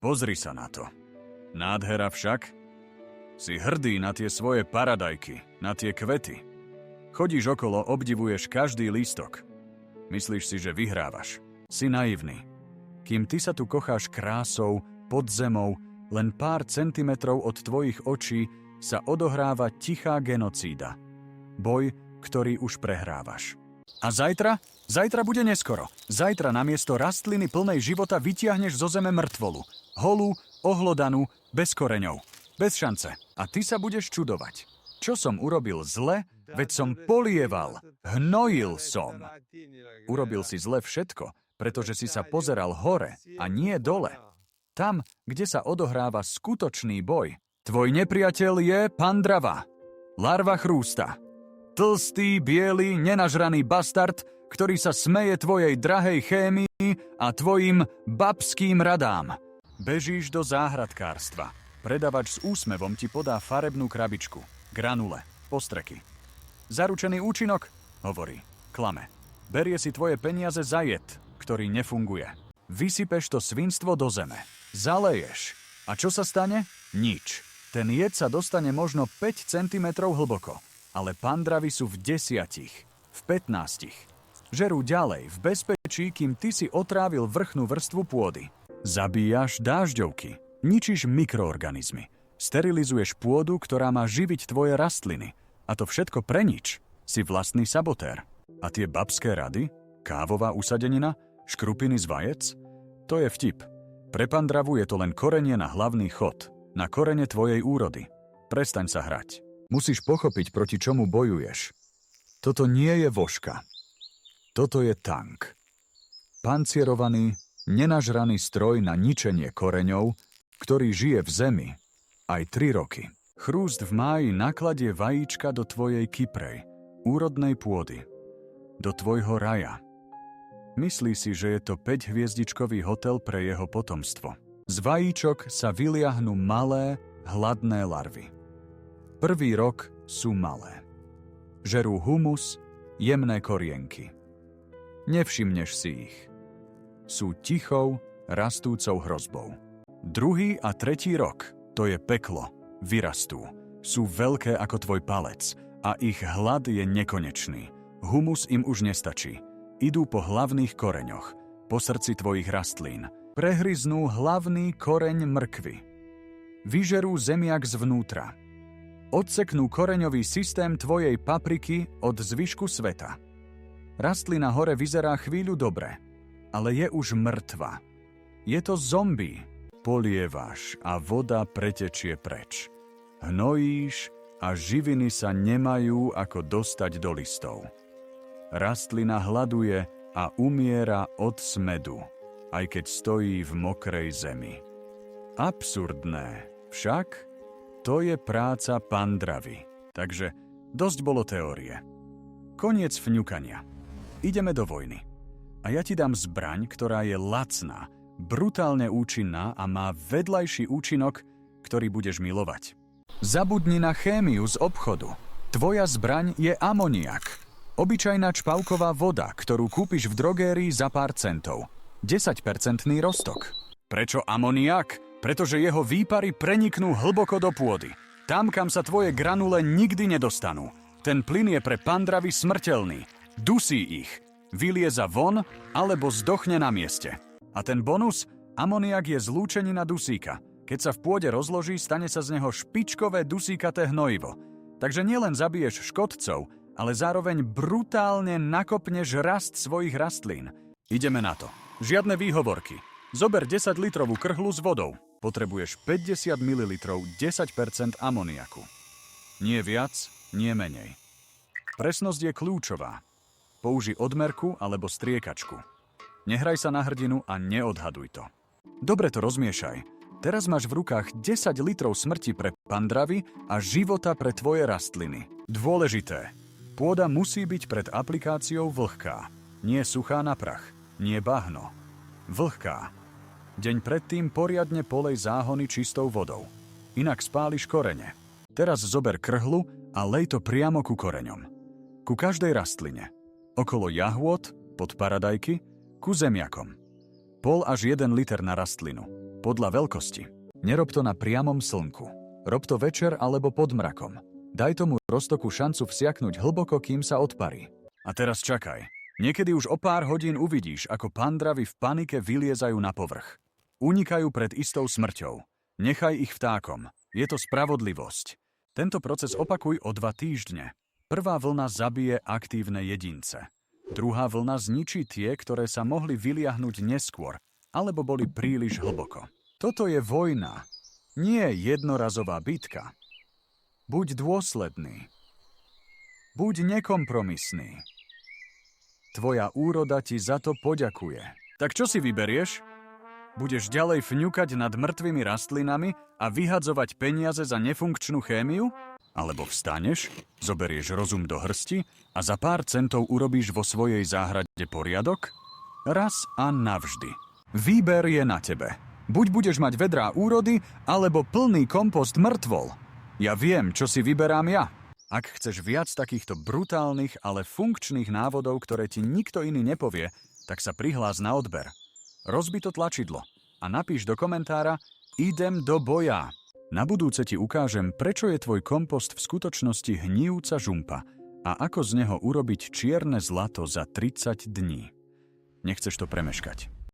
Pozri sa na to. Nádhera však? Si hrdý na tie svoje paradajky, na tie kvety. Chodíš okolo, obdivuješ každý lístok. Myslíš si, že vyhrávaš. Si naivný. Kým ty sa tu kocháš krásou, pod zemou, len pár centimetrov od tvojich očí sa odohráva tichá genocída. Boj, ktorý už prehrávaš. A zajtra? Zajtra bude neskoro. Zajtra namiesto rastliny plnej života vytiahneš zo zeme mŕtvolu. Holú, ohlodanú, bez koreňov. Bez šance. A ty sa budeš čudovať. Čo som urobil zle? Veď som polieval. Hnojil som. Urobil si zle všetko, pretože si sa pozeral hore a nie dole. Tam, kde sa odohráva skutočný boj. Tvoj nepriateľ je pandrava. Larva chrústa. Tlstý, biely, nenažraný bastard, ktorý sa smeje tvojej drahej chémii a tvojim babským radám. Bežíš do záhradkárstva. Predavač s úsmevom ti podá farebnú krabičku, granule, postreky. Zaručený účinok? Hovorí. Klame. Berie si tvoje peniaze za jed, ktorý nefunguje. Vysypeš to svinstvo do zeme. Zaleješ. A čo sa stane? Nič. Ten jed sa dostane možno 5 cm hlboko. Ale pandravy sú v 10, v 15. Žerú ďalej, v bezpečí, kým ty si otrávil vrchnú vrstvu pôdy. Zabíjaš dážďovky, ničíš mikroorganizmy, sterilizuješ pôdu, ktorá má živiť tvoje rastliny. A to všetko pre nič. Si vlastný sabotér. A tie babské rady? Kávová usadenina? Škrupiny z vajec? To je vtip. Pre pandravu je to len korenie na hlavný chod, na korene tvojej úrody. Prestaň sa hrať. Musíš pochopiť, proti čomu bojuješ. Toto nie je vožka. Toto je tank. Pancierovaný, nenažraný stroj na ničenie koreňov, ktorý žije v zemi aj 3 roky. Chrúst v máji nakladie vajíčka do tvojej kyprej, úrodnej pôdy, do tvojho raja. Myslí si, že je to 5-hviezdičkový hotel pre jeho potomstvo. Z vajíčok sa vyliahnú malé, hladné larvy. Prvý rok sú malé. Žerú humus, jemné korienky. Nevšimneš si ich. Sú tichou, rastúcou hrozbou. Druhý a tretí rok, to je peklo, vyrastú. Sú veľké ako tvoj palec a ich hlad je nekonečný. Humus im už nestačí. Idú po hlavných koreňoch, po srdci tvojich rastlín. Prehryznú hlavný koreň mrkvy. Vyžerú zemiak zvnútra. Odseknú koreňový systém tvojej papriky od zvyšku sveta. Rastlina hore vyzerá chvíľu dobre, ale je už mŕtva. Je to zombie. Polievaš a voda pretečie preč. Hnojíš a živiny sa nemajú ako dostať do listov. Rastlina hladuje a umiera od smedu, aj keď stojí v mokrej zemi. Absurdné, však? To je práca pandravy. Takže dosť bolo teórie. Koniec fňukania. Ideme do vojny. A ja ti dám zbraň, ktorá je lacná, brutálne účinná a má vedľajší účinok, ktorý budeš milovať. Zabudni na chémiu z obchodu. Tvoja zbraň je amoniak. Obyčajná čpavková voda, ktorú kúpiš v drogérii za pár centov. 10% roztok. Prečo amoniak? Pretože jeho výpary preniknú hlboko do pôdy. Tam, kam sa tvoje granule nikdy nedostanú. Ten plyn je pre pandravy smrteľný. Dusí ich. Vylieza von, alebo zdochne na mieste. A ten bonus? Amoniak je zlúčenina dusíka. Keď sa v pôde rozloží, stane sa z neho špičkové dusíkaté hnojivo. Takže nielen zabiješ škodcov, ale zároveň brutálne nakopneš rast svojich rastlín. Ideme na to. Žiadne výhovorky. Zober 10-litrovú krhlu s vodou. Potrebuješ 50 ml 10% amoniaku. Nie viac, nie menej. Presnosť je kľúčová. Použij odmerku alebo striekačku. Nehraj sa na hrdinu a neodhaduj to. Dobre to rozmiešaj. Teraz máš v rukách 10 litrov smrti pre pandravy a života pre tvoje rastliny. Dôležité. Pôda musí byť pred aplikáciou vlhká. Nie suchá na prach. Nie bahno. Vlhká. Deň predtým poriadne polej záhony čistou vodou. Inak spáliš korene. Teraz zober krhlu a lej to priamo ku koreňom. Ku každej rastline. Okolo jahôd, pod paradajky, ku zemiakom. 0,5 až 1 liter na rastlinu. podľa veľkosti. Nerob to na priamom slnku. Rob to večer alebo pod mrakom. Daj tomu roztoku šancu vsiaknuť hlboko, kým sa odparí. A teraz čakaj. Niekedy už o pár hodín uvidíš, ako pandravy v panike vyliezajú na povrch. Unikajú pred istou smrťou. Nechaj ich vtákom. Je to spravodlivosť. Tento proces opakuj o 2 týždne. Prvá vlna zabije aktívne jedince. Druhá vlna zničí tie, ktoré sa mohli vyliahnuť neskôr, alebo boli príliš hlboko. Toto je vojna, nie jednorazová bitka. Buď dôsledný. Buď nekompromisný. Tvoja úroda ti za to poďakuje. Tak čo si vyberieš? Budeš ďalej fňukať nad mŕtvými rastlinami a vyhadzovať peniaze za nefunkčnú chémiu? Alebo vstaneš, zoberieš rozum do hrsti a za pár centov urobíš vo svojej záhrade poriadok? Raz a navždy. Výber je na tebe. Buď budeš mať vedrá úrody, alebo plný kompost mŕtvol. Ja viem, čo si vyberám ja. Ak chceš viac takýchto brutálnych, ale funkčných návodov, ktoré ti nikto iný nepovie, tak sa prihlás na odber. Rozbi to tlačidlo a napíš do komentára Idem do boja. Na budúce ti ukážem, prečo je tvoj kompost v skutočnosti hnijúca žumpa a ako z neho urobiť čierne zlato za 30 dní. Nechceš to premeškať.